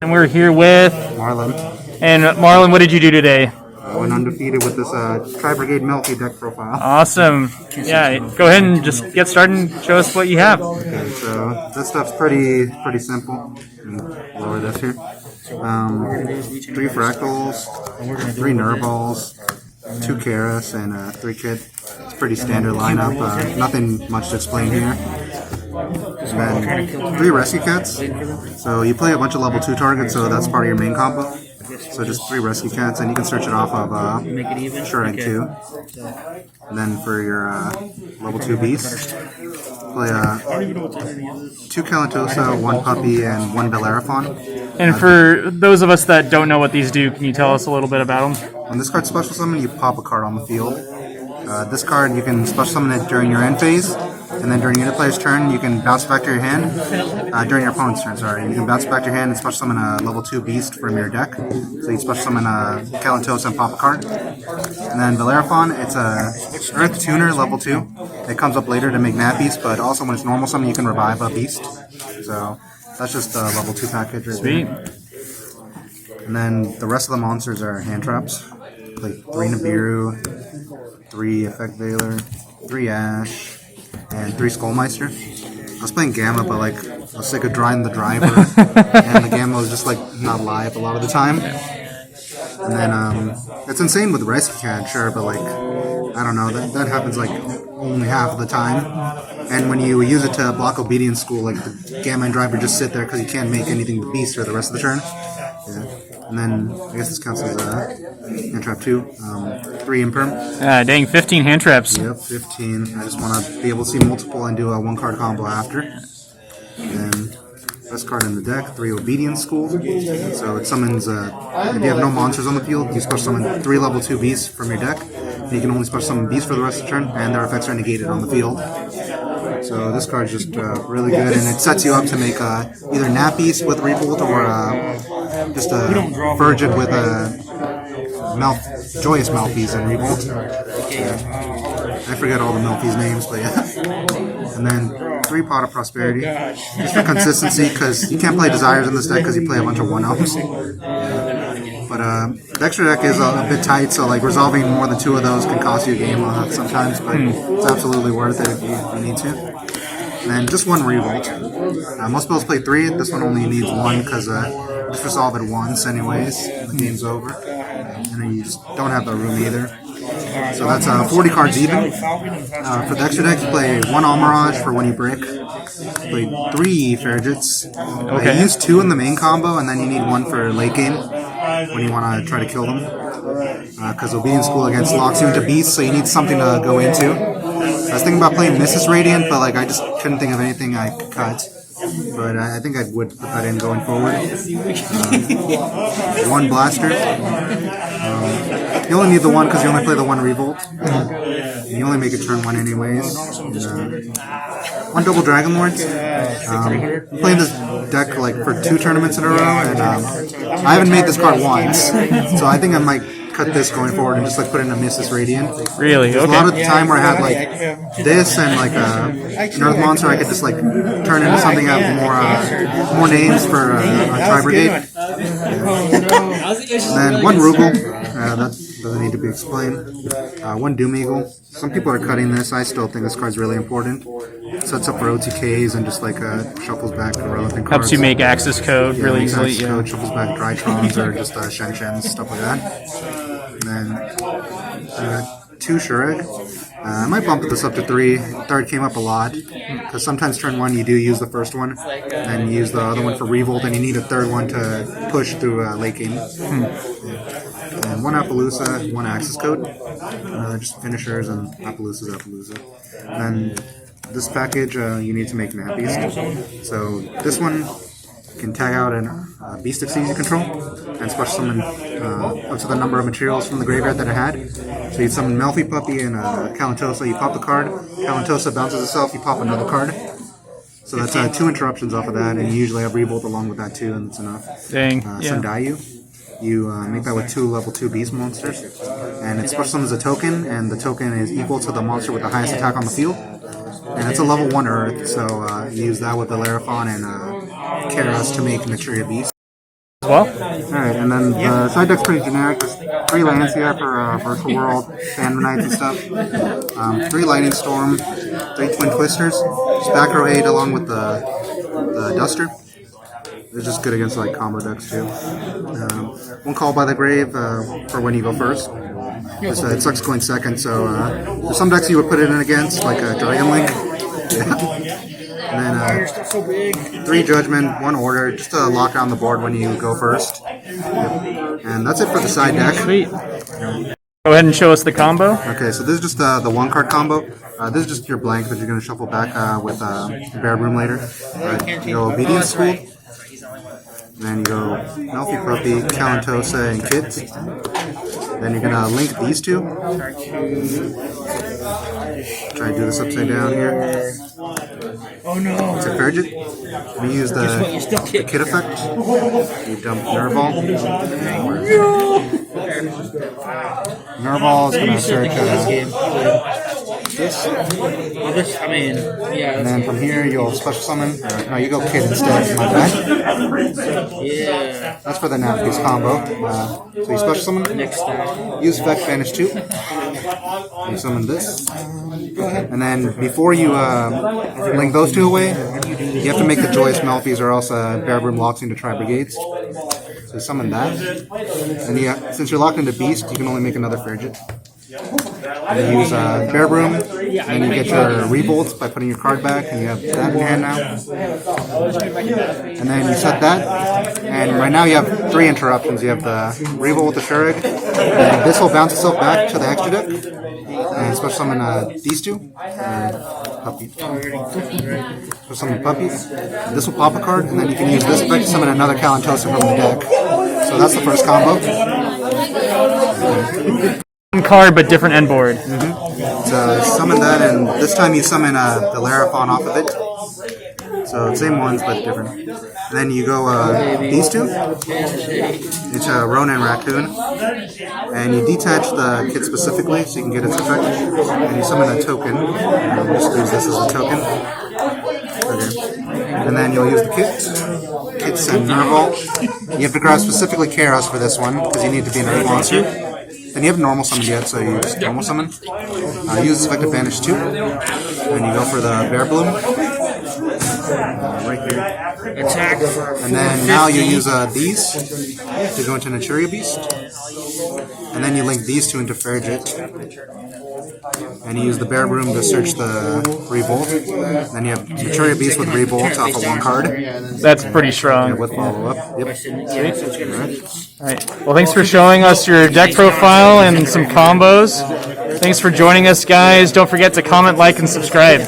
And we're here with Marlon. And Marlon, what did you do today? I went undefeated with this Tri-Brigade Melffy deck profile. Awesome. Yeah, go ahead and just get started and show us what you have. Okay, so this stuff's pretty simple. Lower this here. 3 fractals, 3 nurballs, 2 Karas, and 3 kid. It's a pretty standard lineup. Nothing much to explain here. And then 3 rescue cats. So you play a bunch of level 2 targets, so that's part of your main combo. So just 3 rescue cats, and you can search it off of Shrine 2. And then for your level 2 beast, play 2 Kalantosa, 1 puppy, and 1 Bellerophon. And for those of us that don't know what these do, can you tell us a little bit about them? On this card special summon, you pop a card on the field. This card, you can special summon it during your end phase, and then during your player's turn, you can bounce back to your hand. During your opponent's turn, sorry. You can bounce back to your hand and special summon a level 2 beast from your deck. So you special summon a Kalantosa and pop a card. And then Bellerophon, it's a Earth Tuner, level 2. It comes up later to make nappies, but also when it's normal summon, you can revive a beast. So that's just a level 2 package right Sweet. there. And then the rest of the monsters are hand traps. Like 3 Nibiru, 3 Effect Veiler, 3 Ash, and 3 Skullmeister. I was playing Gamma, but like I was sick of drawing the driver, and the Gamma was just like not live a lot of the time. And then it's insane with Rescue Cat, sure, but like I don't know, that happens like only half of the time. And when you use it to block Obedience School, like the Gamma and driver just sit there because you can't make anything but beast for the rest of the turn. Yeah. And then I guess this counts as hand trap 2, 3 imperm. Dang, 15 hand traps. Yep, 15. I just want to be able to see multiple and do a 1-card combo after. And then best card in the deck, 3 Obedience School. So it summons, if you have no monsters on the field, you special summon 3 level 2 beasts from your deck. And you can only special summon beasts for the rest of the turn, and their effects are negated on the field. So this card's just really good, and it sets you up to make either nappies with Revolt or just a Virgin with Joyous Melffys and Revolt. Yeah. I forget all the Melffys names, but yeah. And then 3 Pot of Prosperity, just for consistency, because you can't play Desires in this deck because you play a bunch of 1-ups. Yeah. But the extra deck is a bit tight, so like resolving more than 2 of those can cost you a game sometimes, but it's absolutely worth it if you need to. And then just 1 Revolt. Most spells play 3, this one only needs 1 because just resolve it once anyways, and the game's over. And then you just don't have the room either. So that's 40 cards even. For the extra deck, you play 1 Almirage for when you brick. You play 3 Farragets. Okay. You use 2 in the main combo, and then you need 1 for late game when you want to try to kill them. Because Obedience School against locks you into beasts, so you need something to go into. I was thinking about playing Mrs. Radiant, but like I just couldn't think of anything I could cut. But I think I would put that in going forward. 1 Blaster. You only need the 1 because you only play the 1 Revolt. You only make it turn 1 anyways. And, 1 Double Dragon Lords. I'm playing this deck like for 2 tournaments in a row, and I haven't made this card once. So I think I might cut this going forward and just like put in a Mrs. Radiant. Really? There's Okay. a lot of the time where I had like this and like an Earth Monster, I could just like turn into something that have more names for Tri-Brigade. And then 1 Rugal, that doesn't need to be explained. 1 Doom Eagle. Some people are cutting this. I still think this card's really important. Sets up for OTKs and just like shuffles back relevant cards. Helps you make access code really easily. Access code, shuffles back Drytrons or just Shen-Shens, stuff like that. And then 2 Shureg. I might bump this up to 3. Third came up a lot because sometimes turn 1 you do use the first one, and you use the other one for Revolt, and you need a 3rd one to push through late game. And 1 Appaloosa, 1 Access Code, just finishers, and Appaloosa's Appaloosa. And then this package you need to make nappies. So this one can tag out a beast exceeds you control and special summon up to the number of materials from the graveyard that it had. So you summon Melffy Puppy and Kalantosa, you pop the card, Kalantosa bounces itself, you pop another card. So that's 2 interruptions off of that, and you usually have Revolt along with that too, and that's enough. Dang. Sundayu. You make that with 2 level 2 beast monsters, and it special summons a token, and the token is equal to the monster with the highest attack on the field. And it's a level 1 Earth, so you use that with Bellerophon and Karas to make Materia Beast. well. Alright, and then the side deck's pretty generic. There's 3 lands here for Virtual World, Sandmanites and stuff. 3 Lightning Storm, 3 Twin Twisters, just back row 8 along with the Duster. They're just good against like combo decks too. 1 Call by the Grave for when you go first. It sucks going second, so there's some decks you would put it in against, like a Dragon Link. Yeah. And then 3 Judgment, 1 Order, just to lock down the board when you go first. Yep. And that's it for the side deck. Sweet. Go ahead and show us the combo. Okay, so this is just the 1-card combo. This is just your blank that you're going to shuffle back with Bear Broom later. You go Obedience School. And then you go Melffy Puppy, Kalantosa, and Kids. Then you're going to link these 2. Try to do this upside down here. Oh no! It's a Fergit. We use the Kid effect. You dump Nervall. Nervall is going to search this. I mean, yeah. And then from here you'll special summon. No, you go Kid instead. My bad. Yeah. That's for the Navigate's combo. So you special summon. Next time. Use effect, banish 2. You summon this. And then before you link those 2 away, you have to make the Joyous Melffys or else Bear Broom locks into Tri-Brigades. So you summon that. And since you're locked into Beast, you can only make another Fergit. And you use Bear Broom, and you get your Revolts by putting your card back, and you have that in hand now. And then you set that, and right now you have 3 interruptions. You have the Revolt with the Shurig, and this will bounce itself back to the extra deck, and special summon these 2. Puppy. Special summon Puppies. This will pop a card, and then you can use this effect to summon another Kalantosa from the deck. So that's the first combo. One card, but different end board. So summon that, and this time you summon the Larafon off of it. So same ones, but different. And then you go these 2. It's a Ronin Raccoon. And you detach the kit specifically so you can get its effect. And you summon a token. And we'll just use this as a token. Okay. And then you'll use the kit. Kits and Nervall. You have to grab specifically Kairos for this one, because you need to be an Earth monster. Then you haven't normal summoned yet, so you use normal summon. Use this effect to banish 2. And you go for the Bear Bloom. Right here. Attack for and then now you use these to go into Naturia Beast. And then you link these 2 into Fergit. And you use the Bear Broom to search the Revolt. Then you have Naturia Beast with Revolt off of 1 card. That's pretty strong. Yeah, with follow-up. Yep. Alright. Well, thanks for showing us your deck profile and some combos. Thanks for joining us, guys. Don't forget to comment, like, and subscribe.